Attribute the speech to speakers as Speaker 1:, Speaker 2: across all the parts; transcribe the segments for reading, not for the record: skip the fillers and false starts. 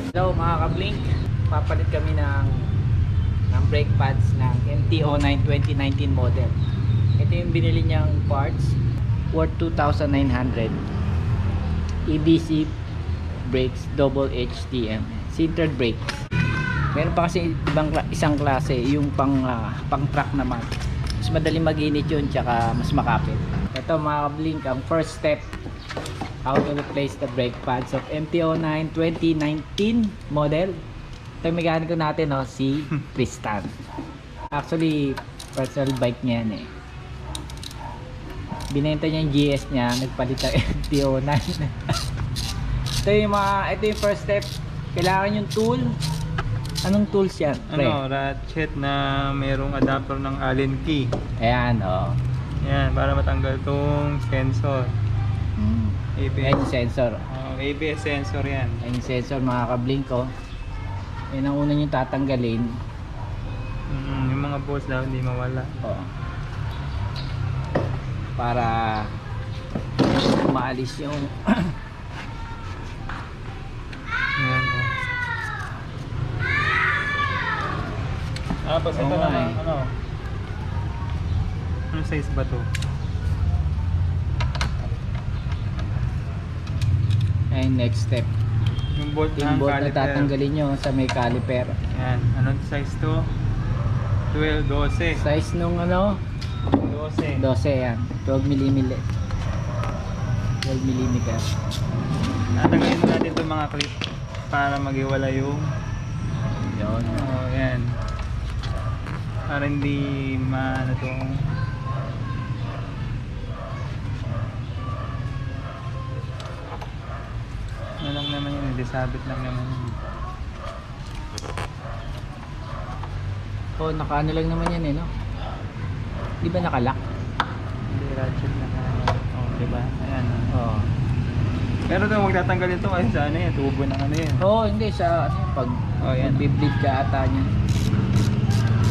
Speaker 1: Hello mga ka-blink, papalit kami ng brake pads ng MT-09 2019 model. Ito yung binili niyang parts worth 2,900. EBC brakes, double HTM, sintered brakes. Meron pa kasi isang klase, yung pang truck naman. Mas madaling mag-init yun, tsaka mas makapit. Ito mga ka-blink, ang first step how to replace the brake pads of MT-09 2019 model. Ito yung mekaniko natin, no, si Tristan. Actually, personal bike niya yan eh. Binenta niya yung GS niya, nagpalit ng MT-09. Ito yung first step. Kailangan yung tool. Anong tools yan?
Speaker 2: Ano, ratchet na mayroong adapter ng Allen key.
Speaker 1: Ayan, oh.
Speaker 2: Yan, para matanggal tong sensor. ABS.
Speaker 1: Ayan yung sensor.
Speaker 2: ABS sensor yan.
Speaker 1: Ayan yung sensor mga ka-blink, oh. Yan ang una nyo tatanggalin.
Speaker 2: Yung mga bolts daw hindi mawala.
Speaker 1: Oh. Para maalis yung
Speaker 2: Yan, oh. Tapos ito
Speaker 1: Oo nga
Speaker 2: naman,
Speaker 1: eh.
Speaker 2: ano? Anong size ba to?
Speaker 1: ayan, next step.
Speaker 2: Yung bolt
Speaker 1: Yung
Speaker 2: ng
Speaker 1: bolt na
Speaker 2: caliper.
Speaker 1: tatanggalin nyo sa may caliper.
Speaker 2: Yan, anong size to? 12, 12.
Speaker 1: Size nung ano?
Speaker 2: 12.
Speaker 1: 12 yan. 12 mm. 12 mm.
Speaker 2: Natanggalin mo natin itong mga clip para maghiwala yung
Speaker 1: Yun.
Speaker 2: oh, yan. Para hindi maano itong ano lang naman yun, disabit lang naman yun.
Speaker 1: Oh, nakaano lang naman yan eh, no? Di ba nakalock?
Speaker 2: Hindi ratchet na oh, diba? Ayan oh.
Speaker 1: Oo.
Speaker 2: Pero ito, magtatanggal ito kasi sa ano yan, tubo ng ano yan.
Speaker 1: Oh, hindi sa ano, pag
Speaker 2: Oh, yan.
Speaker 1: bibleed ka ata niyan.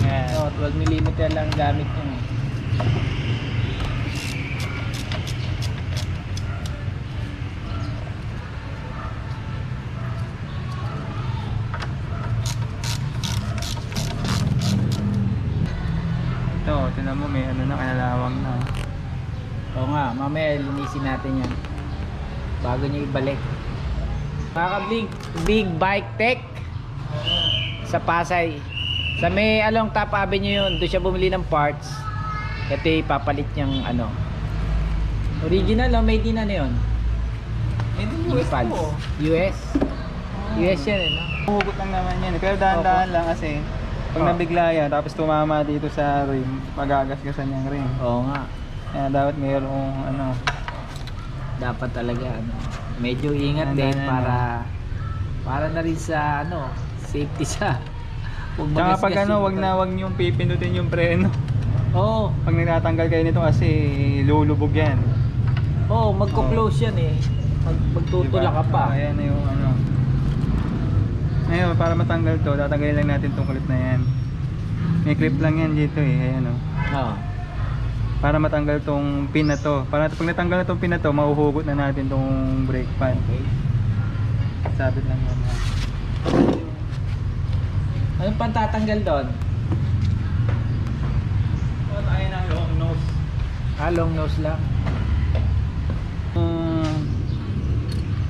Speaker 2: Yan.
Speaker 1: Oh, 12 mm lang gamit niya eh.
Speaker 2: Ito, tinan mo may ano na, kalalawang na.
Speaker 1: Oo nga, mamaya linisin natin yan bago nyo ibalik. Kaka-blink, Big Bike Tech sa Pasay. Sa may along Top Avenue yun, doon siya bumili ng parts. Ito ipapalit niyang ano. Original o made in ano yun?
Speaker 2: Hindi
Speaker 1: Yung pads. US? US yan eh, no?
Speaker 2: Hugot lang naman yan. Pero dahan-dahan lang kasi pag
Speaker 1: Oh.
Speaker 2: nabigla yan, tapos tumama dito sa rim, magagasgasan yung rim.
Speaker 1: Oo nga.
Speaker 2: Kaya dapat mayroong ano,
Speaker 1: Dapat talaga ano. Medyo ingat
Speaker 2: Ano,
Speaker 1: din
Speaker 2: ano.
Speaker 1: para na rin sa ano, safety sa. Huwag
Speaker 2: tsaka pag
Speaker 1: magasgas
Speaker 2: ano,
Speaker 1: yung
Speaker 2: wag na wag niyong pipindutin yung preno.
Speaker 1: Oo.
Speaker 2: Pag nagtatanggal kayo nito kasi lulubog yan.
Speaker 1: Oo, magko-close yan eh. Magtutula ka pa.
Speaker 2: Ayan na yung ano. Ngayon, para matanggal to, tatanggalin lang natin tong clip na yan. May clip lang yan dito eh, ayan o.
Speaker 1: Oo.
Speaker 2: Para matanggal tong pin na to. Para pag natanggal na tong pin na to, mahuhugot na natin tong brake pad.
Speaker 1: Okay.
Speaker 2: Sabit lang yan.
Speaker 1: Anong pang tatanggal doon?
Speaker 2: Ayan ang long nose.
Speaker 1: Long nose lang.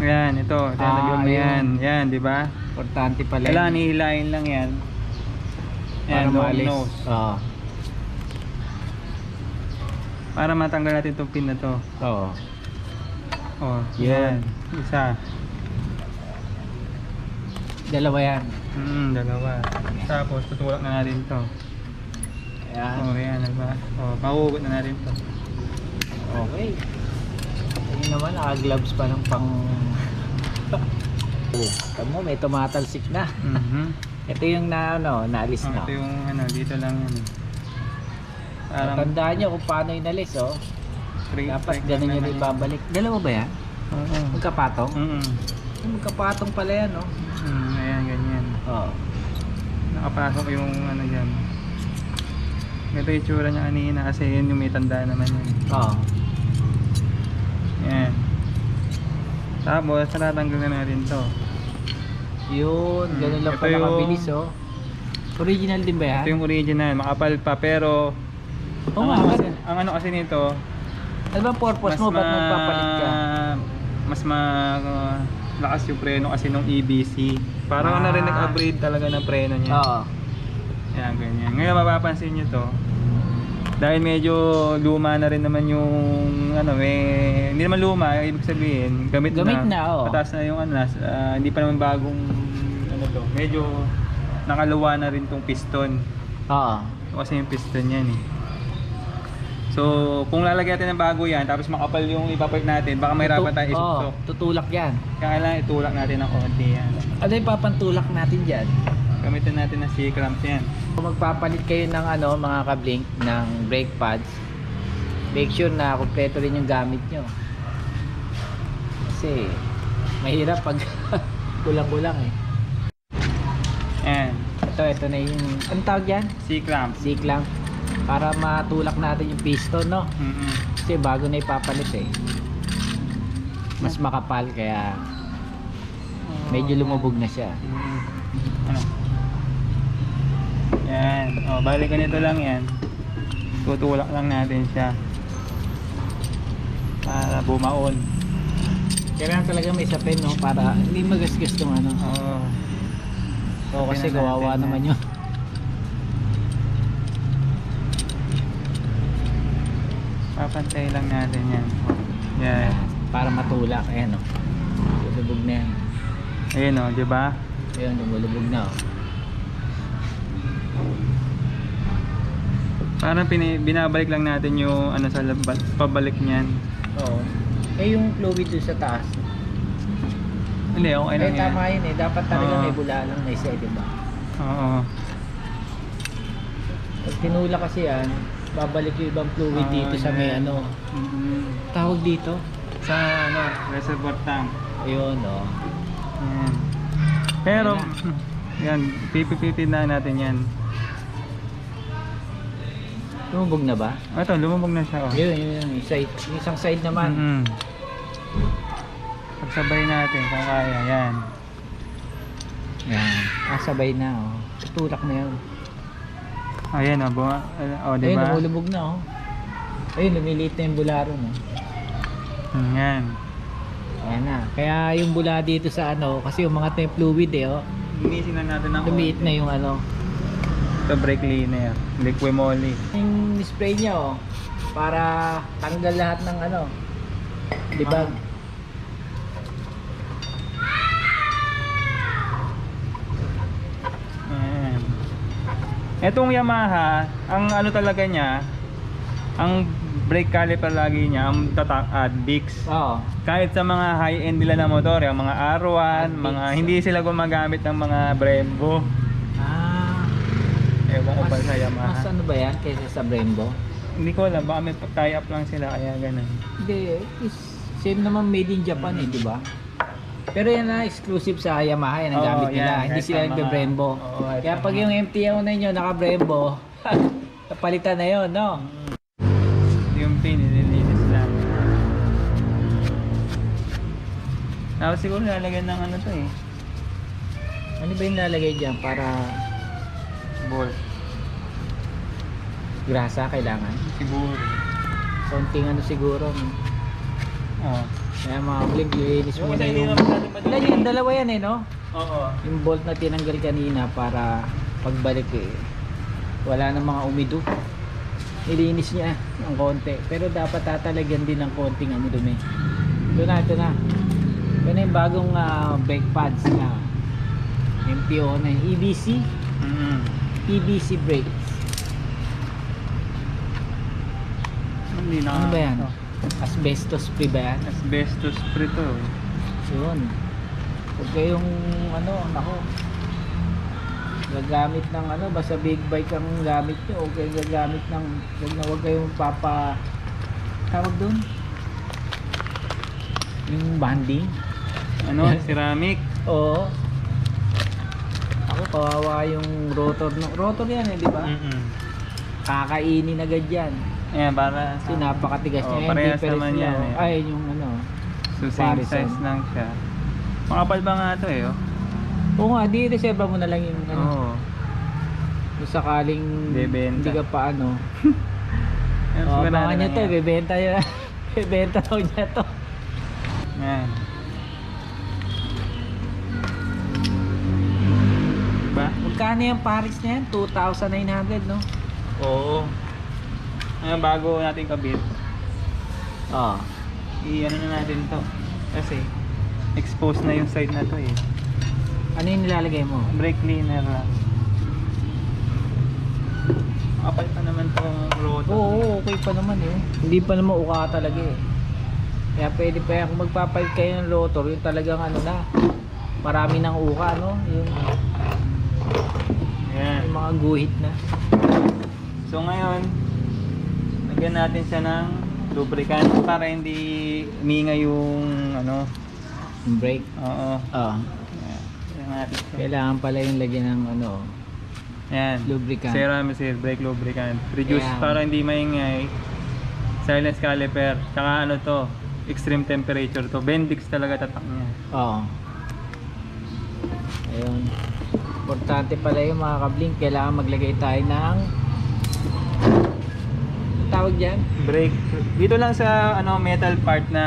Speaker 2: Yan, ito. Tinatagyan mo yan. Yan, di ba?
Speaker 1: Importante pala.
Speaker 2: Kailangan hihilahin lang yan.
Speaker 1: para
Speaker 2: Yan, long
Speaker 1: maalis.
Speaker 2: nose.
Speaker 1: Oo.
Speaker 2: Para matanggal natin itong pin na to.
Speaker 1: Oo.
Speaker 2: Oh,
Speaker 1: Yan.
Speaker 2: yan. Isa.
Speaker 1: Dalawa yan.
Speaker 2: Dalawa. Tapos tutulak na natin to.
Speaker 1: Ayan.
Speaker 2: Oh, yan, diba? Oh, mahuhugot na natin to.
Speaker 1: Okay. Ayun naman, naka-gloves pa ng pang... Oh, tamo, may tumatalsik na. Ito yung naalis na.
Speaker 2: Ito yung ano, dito lang yan. Parang
Speaker 1: Tandaan nyo kung paano inalis, oh.
Speaker 2: straight.
Speaker 1: Dapat
Speaker 2: straight
Speaker 1: ganun
Speaker 2: lang
Speaker 1: yun
Speaker 2: naman
Speaker 1: ibabalik. Dalawa ba yan?
Speaker 2: Oo.
Speaker 1: Magkapatong?
Speaker 2: Mm-mm.
Speaker 1: Magkapatong pala yan, oh.
Speaker 2: Ayan, ganyan.
Speaker 1: Oo.
Speaker 2: Nakapasok yung ano dyan. Ito yung tsura niya kanina kasi yun yung may tanda naman yun.
Speaker 1: Oo.
Speaker 2: Yan. Tapos, tatanggal na natin to.
Speaker 1: Yun, ganun lang
Speaker 2: Ito
Speaker 1: pala
Speaker 2: yung-
Speaker 1: kabilis oh. Original din ba yan?
Speaker 2: Ito yung original, makapal pa, pero
Speaker 1: Oo nga,
Speaker 2: ang ano kasi nito,
Speaker 1: ano ba purpose mo? Ba't nagpapalit ka?
Speaker 2: mas lakas yung preno kasi nung EBC. Parang na rin nag-upgrade talaga ng preno niya.
Speaker 1: Oo.
Speaker 2: Yan, ganyan. Ngayon mapapansin nyo to. Dahil medyo luma na rin naman yung ano, hindi naman luma, ibig sabihin, gamit
Speaker 1: na, oo.
Speaker 2: Pataas na yung ano, hindi pa naman bagong ano to. Medyo nakaluwa na rin tong piston.
Speaker 1: Oo.
Speaker 2: Kasi yung piston yan eh. So, kung lalagyan natin ng bago yan, tapos makapal yung ipapalit natin, baka may hirapan tayo isusok.
Speaker 1: Tutulak yan.
Speaker 2: Kaya lang itulak natin ng konti yan.
Speaker 1: Ano yung papantulak natin dyan?
Speaker 2: Gamitin natin ng C-clamp yan.
Speaker 1: Kung magpapalit kayo ng ano, mga ka-blink, ng brake pads, make sure na kompleto rin yung gamit nyo. Kasi, mahirap pag kulang-kulang eh.
Speaker 2: Ayan,
Speaker 1: Ito na yung, anong tawag yan?
Speaker 2: C-clamp.
Speaker 1: C-clamp. Para matulak natin yung piston, no? Kasi bago na ipapalit eh. Mas makapal, kaya medyo lumubog na siya.
Speaker 2: Ano? Yan. O, balik ganito lang yan. Tutulak lang natin siya. Para bumaon.
Speaker 1: Kailangan talaga may sapin, no? Para hindi magasgas tong ano.
Speaker 2: Oo.
Speaker 1: Oo, kasi
Speaker 2: Sapin na
Speaker 1: kawawa
Speaker 2: natin
Speaker 1: naman
Speaker 2: yan.
Speaker 1: yun.
Speaker 2: Papantay lang natin yan. Yan.
Speaker 1: Para matulak, ayan, no? Lumubog na yan.
Speaker 2: Ayun o, di ba?
Speaker 1: Ayun, lumulubog na, oh.
Speaker 2: Parang binabalik lang natin yung ano sa pabalik niyan.
Speaker 1: Oo. Eh, yung fluid doon sa taas.
Speaker 2: Hindi, okay lang
Speaker 1: Eh,
Speaker 2: yan.
Speaker 1: tama yun eh. Dapat talaga
Speaker 2: Oo.
Speaker 1: may bulalang na isa, di ba?
Speaker 2: Oo.
Speaker 1: Pag tinula kasi yan, babalik yung ibang fluid
Speaker 2: Oo,
Speaker 1: dito sa may
Speaker 2: yan.
Speaker 1: ano.
Speaker 2: Mhm.
Speaker 1: Tawag dito?
Speaker 2: Sa ano, reservoir tank.
Speaker 1: Ayun, oh.
Speaker 2: Yan. Pero, yan, pipipitin na natin yan.
Speaker 1: Lumubog na ba?
Speaker 2: Ito, lumubog na siya. Oh.
Speaker 1: Yun. Yung isang side naman.
Speaker 2: Mhm. Pagsabay natin kung kaya, yan.
Speaker 1: Yan. Sabay na, oh. Tutulak na yun.
Speaker 2: Ayan, oh,
Speaker 1: Ayun,
Speaker 2: diba?
Speaker 1: lumulubog na, oh. Ayun, lumiliit na yung bularo, no?
Speaker 2: Yan.
Speaker 1: Ayan na. Kaya yung bula dito sa ano, kasi yung mga temp fluid eh, oh.
Speaker 2: Linisin na natin ng
Speaker 1: Lumiit na yung ano.
Speaker 2: Ito, brake cleaner. Liquimoly.
Speaker 1: Yung spray niya, oh. Para tanggal lahat ng ano. Libag.
Speaker 2: Ayan. Etong Yamaha, ang ano talaga niya, ang brake caliper lagi niya, ang tatak at Bix.
Speaker 1: Oo.
Speaker 2: Kahit sa mga high-end nila na motor, yung mga R1, mga
Speaker 1: Bix.
Speaker 2: hindi sila gumagamit ng mga Brembo.
Speaker 1: Ah.
Speaker 2: Ewan ko pa sa
Speaker 1: Mas
Speaker 2: Yamaha.
Speaker 1: ano ba yan kaysa sa Brembo?
Speaker 2: Hindi ko alam, baka may tie-up lang sila kaya ganun.
Speaker 1: Hindi. Same naman made in Japan eh, di ba? Pero yan na exclusive sa Yamaha, yan ang
Speaker 2: Oo,
Speaker 1: gamit nila.
Speaker 2: yan.
Speaker 1: Hindi
Speaker 2: Kahit
Speaker 1: sila
Speaker 2: sa mga-
Speaker 1: nagbe-Brembo.
Speaker 2: Oo, kahit
Speaker 1: Kaya
Speaker 2: sa
Speaker 1: pag
Speaker 2: mga-
Speaker 1: yung MT-1 ninyo naka-Brembo, napalitan na yon, no?
Speaker 2: Yung pin, nililinis lang. Tapos siguro lalagyan ng ano to eh.
Speaker 1: Ano ba yung lalagay dyan para
Speaker 2: Bolt.
Speaker 1: grasa kailangan?
Speaker 2: Siguro.
Speaker 1: Konting ano siguro. No?
Speaker 2: Oo.
Speaker 1: Kaya mga blink, linis mo na yung...
Speaker 2: Ilan
Speaker 1: Ilan yan? Dalawa yan eh, no?
Speaker 2: Oo.
Speaker 1: Yung bolt na tinanggal kanina para pagbalik eh, wala na mga umido. Nilinis niya ng konti. Pero dapat tatalagyan din ng konting ano dumi. Ito na. Ito na yung bagong brake pads na MTO na yung EBC. EBC brakes.
Speaker 2: Hindi na.
Speaker 1: Ano ba yan? Asbestos free ba yan?
Speaker 2: Asbestos free to.
Speaker 1: Yun. Huwag kayong ano, nako. Gagamit ng ano, basta big bike ang gamit nyo. Huwag kayong gagamit ng, huwag kayong tawag doon? Yung banding.
Speaker 2: Ano? Ceramic.
Speaker 1: Oo. Ako kawawa yung rotor. Rotor yan eh, di ba? Kakainin agad yan.
Speaker 2: Ayan, para
Speaker 1: Kasi napakatigas
Speaker 2: Oo,
Speaker 1: niya.
Speaker 2: parehas
Speaker 1: Difference
Speaker 2: naman
Speaker 1: niya,
Speaker 2: yan,
Speaker 1: oh.
Speaker 2: eh.
Speaker 1: Ay, yung ano,
Speaker 2: So same
Speaker 1: Comparison.
Speaker 2: size lang siya. Makapal ba nga ito eh, oh?
Speaker 1: Oo nga, di reserva mo na lang yung ano.
Speaker 2: Oo.
Speaker 1: Kung sakaling
Speaker 2: Bebenta.
Speaker 1: hindi ka pa ano.
Speaker 2: Yan,
Speaker 1: Oh,
Speaker 2: sigurado
Speaker 1: abangan
Speaker 2: na
Speaker 1: niya to,
Speaker 2: yan.
Speaker 1: bebenta niya. Bebenta daw niya to.
Speaker 2: Yan. Ba?
Speaker 1: Magkano yung Paris na yan? 2,900, no?
Speaker 2: Oo. Ngayon bago natin kabit,
Speaker 1: Oo.
Speaker 2: i-ano na natin to. Kasi exposed na yung side na to eh.
Speaker 1: Ano yung nilalagay mo?
Speaker 2: Brake cleaner lang. Makapal pa naman tong rotor.
Speaker 1: Oo, okay pa naman eh. Hindi pa naman uka talaga eh. Kaya pwede pa yan. Kung magpapalit kayo ng rotor, yung talagang ano na, marami ng uka, no?
Speaker 2: Yan.
Speaker 1: Yung mga guhit na.
Speaker 2: So ngayon, lagyan natin siya ng lubricant para hindi umingay yung ano.
Speaker 1: Yung brake.
Speaker 2: Oo.
Speaker 1: Oo.
Speaker 2: Lagyan natin siya.
Speaker 1: Kailangan pala yung lagyan ng ano,
Speaker 2: Yan.
Speaker 1: lubricant.
Speaker 2: Ceramisil brake lubricant. Reduce
Speaker 1: Ayan.
Speaker 2: para hindi maingay. Silence caliper. Tsaka ano to, extreme temperature to. Bendix talaga tatak niya.
Speaker 1: Oo. Ayun. Importante pala yung mga kablink. Kailangan maglagay tayo ng tawag dyan?
Speaker 2: Brake. Dito lang sa ano metal part na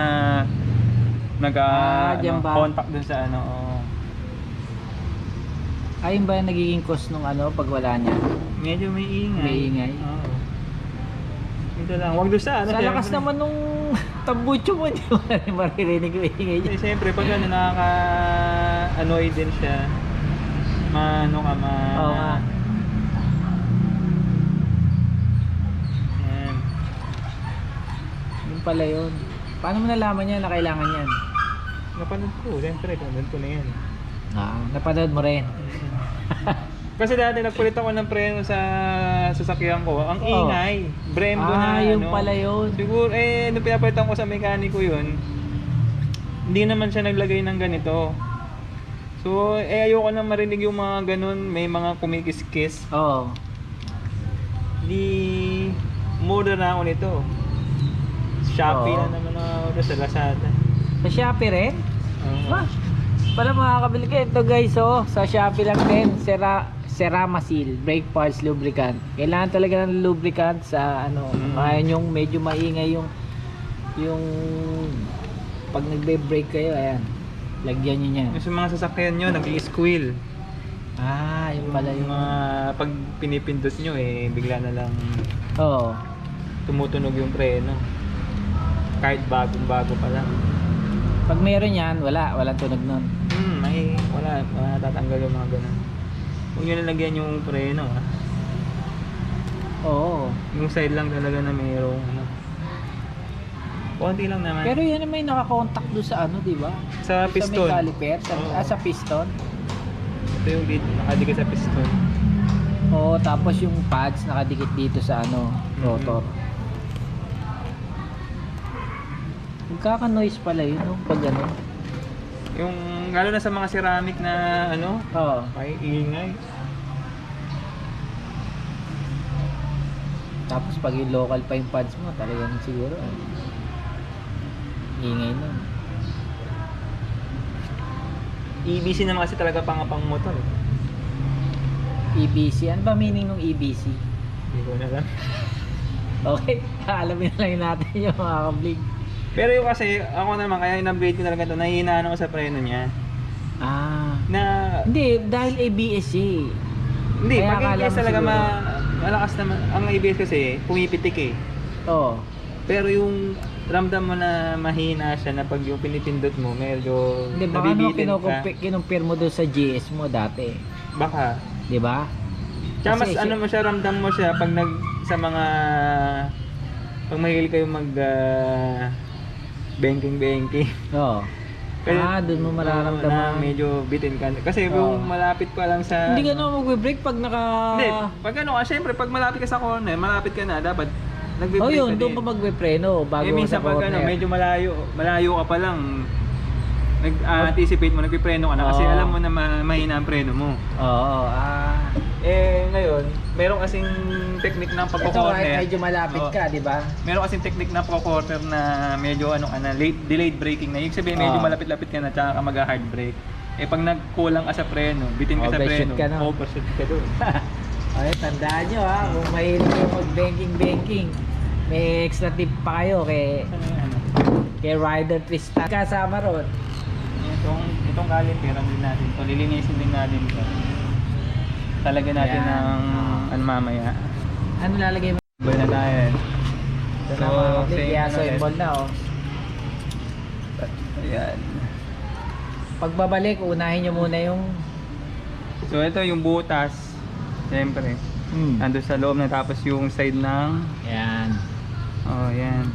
Speaker 1: dyan ba?
Speaker 2: contact dun sa ano. Oo.
Speaker 1: Ayun ba yung nagiging cost nung ano pag wala niya?
Speaker 2: Medyo may ingay.
Speaker 1: May ingay?
Speaker 2: Oo. Dito lang. Wag doon sa ano.
Speaker 1: Sa lakas
Speaker 2: syempre.
Speaker 1: naman nung tambucho mo, di ba? Maririnig ko yung ingay niya.
Speaker 2: Eh, siyempre, pag ano, nakaka-annoy din siya. Ano ka,
Speaker 1: Oo nga.
Speaker 2: Yan.
Speaker 1: Yun pala yun. Paano mo nalaman yan na kailangan yan?
Speaker 2: Napanood ko, siyempre, napanood ko na yan.
Speaker 1: Napanood mo rin.
Speaker 2: Kasi dati nagpalit ako ng preno sa sasakyan ko. Ang
Speaker 1: Oo.
Speaker 2: ingay. Brembo na
Speaker 1: Yung
Speaker 2: ano.
Speaker 1: pala yun.
Speaker 2: Siguro, nung pinapalitan ko sa mekaniko yun, hindi naman siya naglagay ng ganito. So, ayoko na marinig yung mga ganun, may mga kumikis-kis.
Speaker 1: Oo.
Speaker 2: Di, murder na ako nito. Shopee
Speaker 1: Oo.
Speaker 2: na naman ako sa Lazada.
Speaker 1: Sa Shopee rin?
Speaker 2: Oo.
Speaker 1: Pala makakabili kayo ito guys, oh. Sa Shopee lang din. Ceramasil brake parts lubricant. Kailangan talaga ng lubricant sa ano, ayaw yung medyo maingay yung pag nagbe-brake kayo, ayan. Lagyan niyo niyan.
Speaker 2: Yung sa mga sasakyan nyo, nag-i-squeal.
Speaker 1: Yung pala yung
Speaker 2: Mga pag pinipindot nyo bigla na lang
Speaker 1: Oo.
Speaker 2: tumutunog yung preno. Kahit bagong-bago pa lang.
Speaker 1: Pag meron yan, walang tunog nun.
Speaker 2: Wala tatanggal yung mga ganun. Huwag nyo nalagyan yung preno
Speaker 1: Oo.
Speaker 2: Yung side lang talaga na mayroong ano. Konti lang naman.
Speaker 1: Pero yan naman yung nakakontak doon sa ano, di ba?
Speaker 2: Sa
Speaker 1: Sa
Speaker 2: piston.
Speaker 1: may caliper,
Speaker 2: Oo.
Speaker 1: sa piston.
Speaker 2: Ito yung dito, nakadikit sa piston.
Speaker 1: Oo, tapos yung pads nakadikit dito sa ano, rotor. Magkaka-noise pala yun, no? Pag ano.
Speaker 2: Yung lalo na sa mga ceramic na ano,
Speaker 1: Oo.
Speaker 2: ay ingay.
Speaker 1: Tapos pag yung local pa yung pads mo, talagang siguro ingay nun.
Speaker 2: EBC naman kasi talaga pang motor.
Speaker 1: EBC, ano ba meaning ng EBC?
Speaker 2: Hindi ko na lang.
Speaker 1: Okay, alamin na lang natin yung mga kablig.
Speaker 2: Pero yung kasi, ako naman, kaya in-upgrade ko talaga ito, nahihinaan ako sa preno niya. Na,
Speaker 1: Hindi, dahil ABS eh.
Speaker 2: hindi,
Speaker 1: Kaya
Speaker 2: pag
Speaker 1: akala
Speaker 2: ABS
Speaker 1: mo
Speaker 2: talaga
Speaker 1: siguro.
Speaker 2: malakas naman. Ang ABS kasi, pumipitik eh.
Speaker 1: Oo.
Speaker 2: Pero yung ramdam mo na mahina siya na pag yung pinipindot mo, medyo
Speaker 1: Hindi, baka no,
Speaker 2: nabibitin ka.
Speaker 1: kinumpir mo doon sa GS mo dati.
Speaker 2: Baka.
Speaker 1: Di ba?
Speaker 2: Tsaka mas
Speaker 1: Kasi
Speaker 2: ano mo siya, ramdam mo siya pag sa mga, pag mahilig kayo mag, banking.
Speaker 1: Oo. Doon mo
Speaker 2: Na
Speaker 1: mararamdaman.
Speaker 2: medyo bitin ka. Kasi
Speaker 1: Oo.
Speaker 2: yung malapit pa lang sa...
Speaker 1: Hindi ka naman magbe-brake pag naka...
Speaker 2: Hindi, pag ano ka, syempre, pag malapit ka sa corner, malapit ka na, dapat nagbe-brake
Speaker 1: Oh, yun,
Speaker 2: ka
Speaker 1: doon
Speaker 2: din.
Speaker 1: pa magbe-preno bago
Speaker 2: Minsan
Speaker 1: sa
Speaker 2: pag
Speaker 1: corner.
Speaker 2: medyo malayo ka pa lang, nag-anticipate mo, nagpipreno ka na kasi
Speaker 1: Oo.
Speaker 2: alam mo na mahina ang preno mo.
Speaker 1: Oo,
Speaker 2: Ngayon, meron kasing technique ng
Speaker 1: Ito
Speaker 2: pagko-corner.
Speaker 1: kahit medyo malapit
Speaker 2: Oo.
Speaker 1: ka, di ba?
Speaker 2: Meron kasing technique na pagko-corner na medyo ano ka na, delayed braking na. Ibig sabihin medyo
Speaker 1: Oo.
Speaker 2: malapit-lapit ka na tsaka ka mag-hard brake. Eh pag nagkulang ka sa preno, bitin ka sa
Speaker 1: Overshoot
Speaker 2: preno,
Speaker 1: ka, no?
Speaker 2: overshoot ka doon.
Speaker 1: Ay, tandaan nyo ha, kung mahilig kayo mag-banking, may extra tip pa kayo
Speaker 2: Ano?
Speaker 1: kay Rider Tristan. Kasama ron.
Speaker 2: Itong caliperan din natin. So lilinisin din natin ito. Talagyan natin
Speaker 1: Yan.
Speaker 2: ng ano mamaya.
Speaker 1: Ano lalagay mo?
Speaker 2: Bal na tayo.
Speaker 1: Ito
Speaker 2: So,
Speaker 1: na mga kapatid,
Speaker 2: same
Speaker 1: kaya
Speaker 2: na
Speaker 1: so
Speaker 2: ulit.
Speaker 1: involved na oh.
Speaker 2: Ayan.
Speaker 1: Pagbabalik, unahin nyo muna yung
Speaker 2: So ito yung butas. Siyempre. Ando sa loob na tapos yung side ng
Speaker 1: Yan.
Speaker 2: oh yan.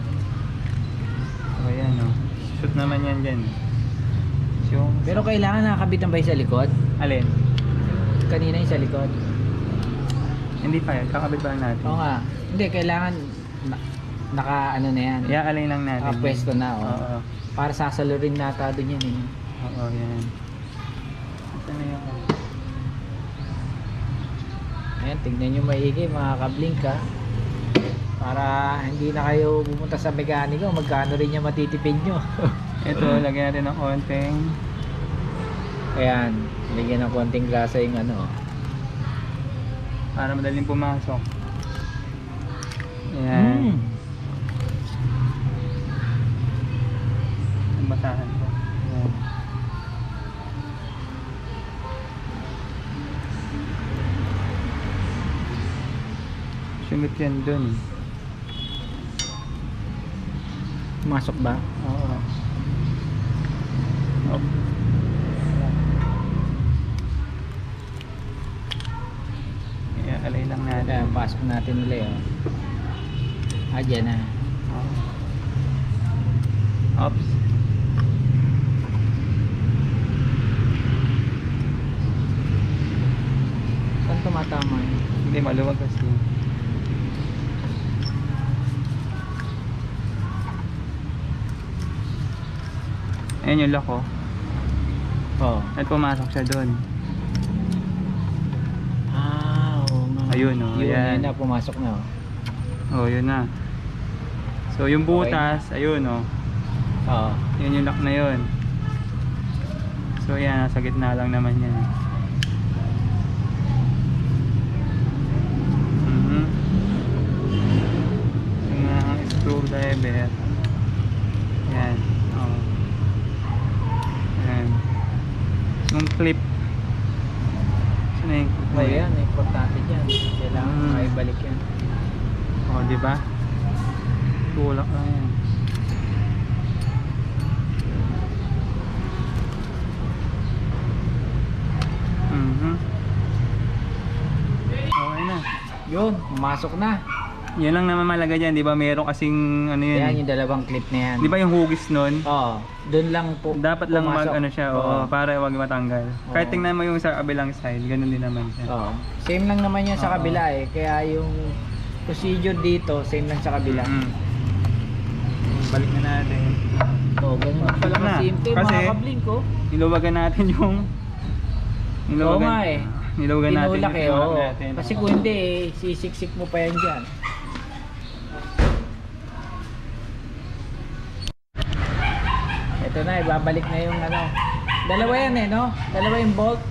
Speaker 2: Oh yan oh. Shoot naman yan dyan. Yung
Speaker 1: Pero kailangan nakakabit ng ba yung sa likod?
Speaker 2: alin?
Speaker 1: Kanina yung sa likod.
Speaker 2: Hindi pa yan. Kakabit ba natin?
Speaker 1: Oo nga. Hindi, kailangan naka ano na yan.
Speaker 2: Iaalay lang natin.
Speaker 1: Naka-pwesto na oh.
Speaker 2: Oo.
Speaker 1: Para sasalurin nata doon yan eh.
Speaker 2: Oo yan. Ito na yung
Speaker 1: Ayan, tignan nyo maigi mga kablink ha. Para hindi na kayo pumunta sa mekaniko, magkano rin niya matitipid nyo.
Speaker 2: ito, lagyan natin ng konting
Speaker 1: Ayan, lagyan ng konting grasa yung ano.
Speaker 2: para madaling pumasok. Ayan. Ang basahan ko. Ayan. Sumit yan dun.
Speaker 1: Pumasok ba?
Speaker 2: Oo. Oh. Alay lang natin.
Speaker 1: Ayan, pasok natin ulit oh. Ah, dyan na.
Speaker 2: Oops.
Speaker 1: Saan tumatama yun?
Speaker 2: Hindi maluwag kasi. Ayan yung lock oh.
Speaker 1: Oo.
Speaker 2: At pumasok siya doon.
Speaker 1: Ah, oo nga.
Speaker 2: Ayun, oh,
Speaker 1: Yun,
Speaker 2: ayan.
Speaker 1: ayun na, pumasok na oh.
Speaker 2: Oh, yun na. So yung butas, ayun oh.
Speaker 1: Oo.
Speaker 2: Yun yung lock na yun. So yan, nasa gitna lang naman yan. Yung mga screwdriver. Yan. Oh. Yan. Yung clip. Saan na yung clip na
Speaker 1: Ayan, importante dyan. Kailangan maibalik yan.
Speaker 2: Oh, di ba? Tulak lang yan. Okay na.
Speaker 1: Yun, pumasok na.
Speaker 2: Yan lang naman malaga dyan, di ba? Meron kasing ano yun.
Speaker 1: Ayan yung dalawang clip na yan.
Speaker 2: Di ba yung hugis nun?
Speaker 1: Oo, doon lang po.
Speaker 2: Dapat lang mag
Speaker 1: pumasok.
Speaker 2: ano siya, oo, para wag matanggal.
Speaker 1: Oo.
Speaker 2: Kahit tingnan mo yung sa kabilang side, ganun din naman siya.
Speaker 1: Oo. Same lang naman yan sa
Speaker 2: Oo.
Speaker 1: kabila eh. Kaya yung procedure dito, same lang sa kabila.
Speaker 2: Balik na natin.
Speaker 1: Oo, ganun lang pala
Speaker 2: Na.
Speaker 1: kasimple
Speaker 2: Kasi-
Speaker 1: mga kablink ko.
Speaker 2: Niluwagan natin yung
Speaker 1: Oo nga eh.
Speaker 2: Niluwagan natin
Speaker 1: Tinulak eh,
Speaker 2: tulak
Speaker 1: oo.
Speaker 2: natin.
Speaker 1: Kasi kung hindi eh, sisiksik mo pa yan dyan. Ito na, ibabalik na yung ano. Dalawa yan eh, no? Dalawa yung bolt.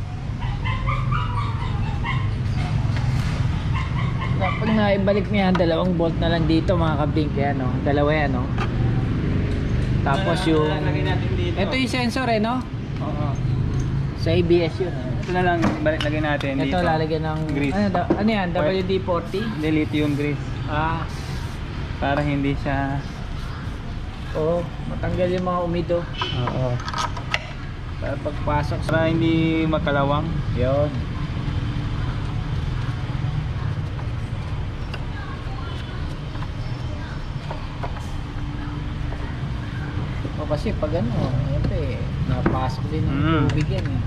Speaker 1: Pag naibalik mo yan, dalawang bolt na lang dito mga kablink. Yan, no? Dalawa yan, no? Tapos yung...
Speaker 2: Lagay natin dito.
Speaker 1: Ito yung sensor eh, no?
Speaker 2: Oo.
Speaker 1: Sa ABS yun.
Speaker 2: Ito na lang, lagay natin dito.
Speaker 1: Ito lalagyan ng...
Speaker 2: Grease.
Speaker 1: Ano yan? WD-40?
Speaker 2: Hindi, lithium grease.
Speaker 1: Ah,
Speaker 2: Para hindi siya...
Speaker 1: oo. Matanggal yung mga umido.
Speaker 2: Oo.
Speaker 1: Para pagpasok sa...
Speaker 2: Para hindi magkalawang.
Speaker 1: Yun. O kasi pag ano, siyempre, napasok din ng tubig yan eh.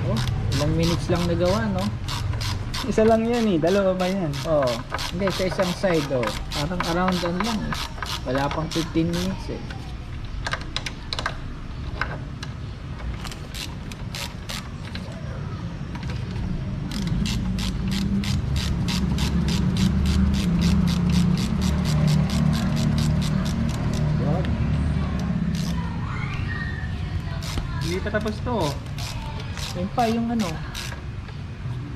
Speaker 1: Oh, ilang minutes lang nagawa, no?
Speaker 2: Isa lang yan eh, dalawa ba yan?
Speaker 1: Oh, hindi, sa isang side, oh. Parang around ano lang eh. Wala pang 15 minutes eh.
Speaker 2: pa tapos to.
Speaker 1: Yun pa yung ano.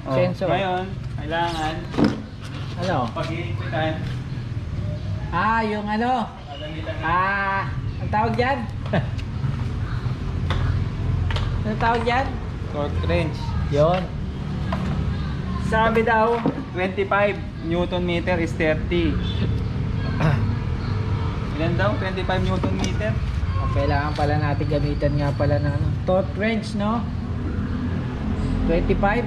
Speaker 2: Oh,
Speaker 1: Sensor.
Speaker 2: ngayon, kailangan
Speaker 1: Ano?
Speaker 2: pag-iipitan.
Speaker 1: Yung ano.
Speaker 2: Gagamitan ng
Speaker 1: Ang tawag dyan? Ano tawag dyan?
Speaker 2: torque wrench.
Speaker 1: Yun.
Speaker 2: Sabi daw, 25 Newton meter is 30. Ilan daw? 25 Newton meter?
Speaker 1: Kailangan pala natin gamitan nga pala ng ano, torque wrench, no? 25.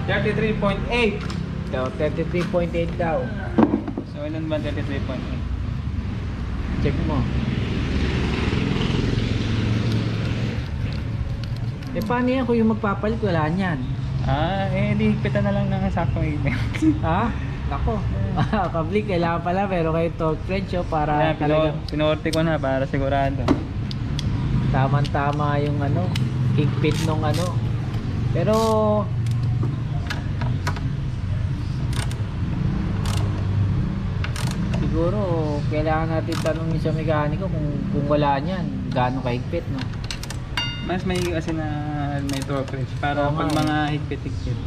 Speaker 2: 33.8.
Speaker 1: So, 33.8 daw.
Speaker 2: So, ilan ba 33.8?
Speaker 1: Check mo. Paano yan kung yung magpapalit? Wala niyan.
Speaker 2: Di higpitan na lang ng saktong higpit.
Speaker 1: Ha? Nako. Kablik, kailangan pala pero kayo torque wrench para talagang
Speaker 2: Pinorte ko na para sigurado.
Speaker 1: tamang-tama yung ano, higpit nung ano. Pero siguro kailangan natin tanungin sa mekaniko kung wala niyan, gaano kahigpit, no?
Speaker 2: Mas may kasi na may torque wrench para
Speaker 1: Oo
Speaker 2: pag
Speaker 1: nga,
Speaker 2: mga higpit-higpit.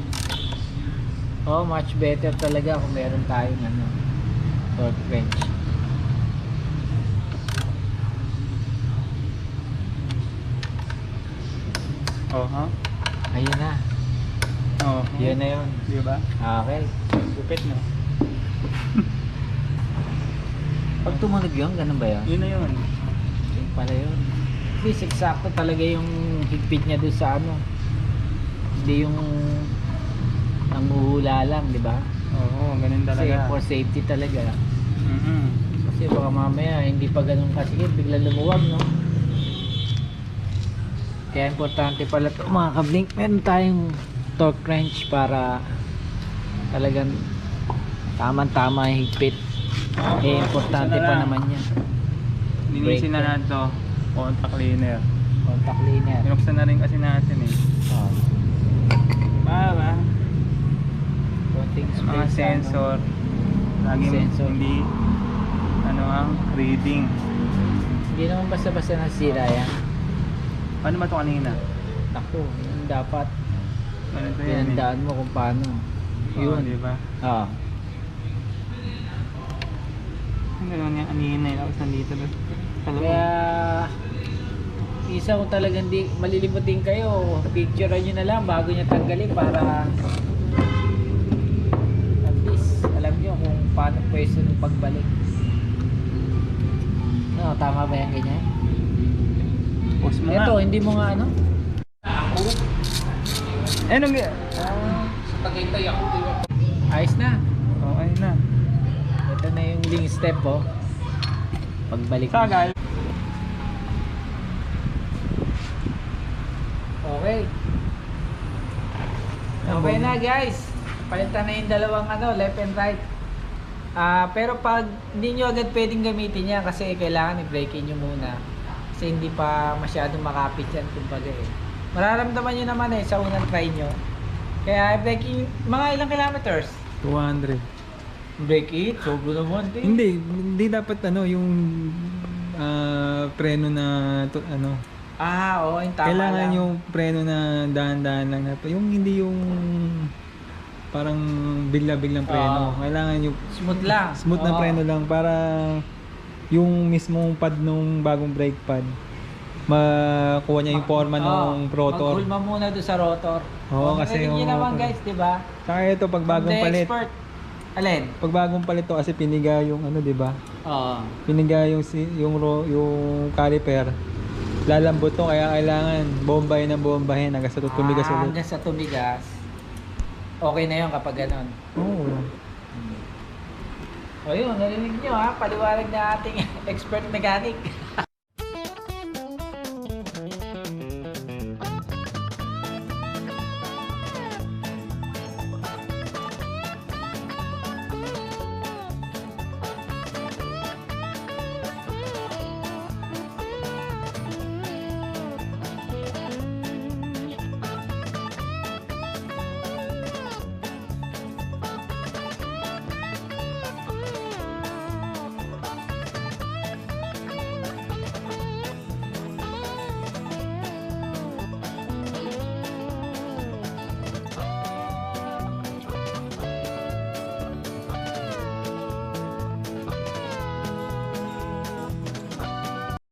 Speaker 1: Oh, much better talaga kung meron tayong ano, torque wrench.
Speaker 2: Oh, ha?
Speaker 1: Ayun na.
Speaker 2: Oh,
Speaker 1: Yun na yun.
Speaker 2: Di ba?
Speaker 1: Okay.
Speaker 2: Gupit no?
Speaker 1: Pag tumunog yun, ganun ba yun?
Speaker 2: Yun na yun.
Speaker 1: Yun pala yun. At least eksakto talaga yung higpit niya doon sa ano. Hindi yung nanguhula lang, di ba?
Speaker 2: Oo, ganun
Speaker 1: Kasi
Speaker 2: talaga.
Speaker 1: for safety talaga.
Speaker 2: Mhm.
Speaker 1: Kasi baka mamaya hindi pa ganun kasikip, bigla lumuwag, no? Kaya importante pala ito mga kablink. Meron tayong torque wrench para talagang tamang-tama yung higpit. Importante
Speaker 2: Isa na
Speaker 1: pa
Speaker 2: lang.
Speaker 1: naman yan.
Speaker 2: Linisin na natin to. Contact cleaner.
Speaker 1: Contact cleaner.
Speaker 2: Binuksan na rin kasi natin eh.
Speaker 1: Oh.
Speaker 2: Para
Speaker 1: Konting
Speaker 2: mga
Speaker 1: space, ano.
Speaker 2: sensor. Laging
Speaker 1: Sensor.
Speaker 2: hindi ano ang reading.
Speaker 1: Hindi naman basta-basta nasira yan.
Speaker 2: Paano ba ito kanina?
Speaker 1: Naku, yun dapat
Speaker 2: Ganito yan eh.
Speaker 1: pinandaan mo kung paano.
Speaker 2: Oo,
Speaker 1: Yun.
Speaker 2: di ba?
Speaker 1: Ah.
Speaker 2: Ang gano'n yung kanina eh. Tapos nandito doon.
Speaker 1: Kaya isa kung talagang di malilimutin kayo, picturean nyo na lang bago nyo tanggalin para at least alam nyo kung paano pwesto ng pagbalik. No, tama ba yan ganyan?
Speaker 2: Pause mo nga.
Speaker 1: Ito, hindi mo nga ano?
Speaker 2: Eh, nung...
Speaker 1: Ayos na.
Speaker 2: Okay na.
Speaker 1: Ito na yung link step, oh. Pagbalik mo.
Speaker 2: Sagal.
Speaker 1: Okay. Okay na guys. Palitan na yung dalawang ano, left and right. Pero pag hindi nyo agad pwedeng gamitin yan kasi kailangan i-break-in nyo muna. Kasi hindi pa masyadong makapit yan kumbaga eh. Mararamdaman nyo naman eh sa unang try nyo. Kaya break-in, mga ilang kilometers?
Speaker 2: 200.
Speaker 1: Break it? Sobro naman din.
Speaker 2: Hindi dapat ano yung preno na ano.
Speaker 1: Oo, yung tama
Speaker 2: Kailangan
Speaker 1: lang.
Speaker 2: yung preno na dahan-dahan lang na yung hindi yung parang bigla-biglang preno. Kailangan yung
Speaker 1: Smooth lang.
Speaker 2: smooth na
Speaker 1: Oo.
Speaker 2: preno lang para yung mismong pad nung bagong brake pad makuha niya yung forma ng rotor.
Speaker 1: Maghulma muna doon sa rotor.
Speaker 2: Oo, kasi
Speaker 1: narinig nyo
Speaker 2: yung
Speaker 1: naman
Speaker 2: rotor.
Speaker 1: guys, di ba?
Speaker 2: Saka ito pag bagong
Speaker 1: From the
Speaker 2: palit.
Speaker 1: expert. Alin?
Speaker 2: Pag bagong palit to kasi piniga yung ano, 'di ba?
Speaker 1: Oo.
Speaker 2: Piniga yung yung caliper. Lalambot to kaya kailangan bombahin ng bombahin hanggang sa tumigas ulit.
Speaker 1: Hanggang sa tumigas. Okay na yun kapag ganon.
Speaker 2: Oo.
Speaker 1: O yun, narinig nyo ha, paliwanag na ating expert mechanic.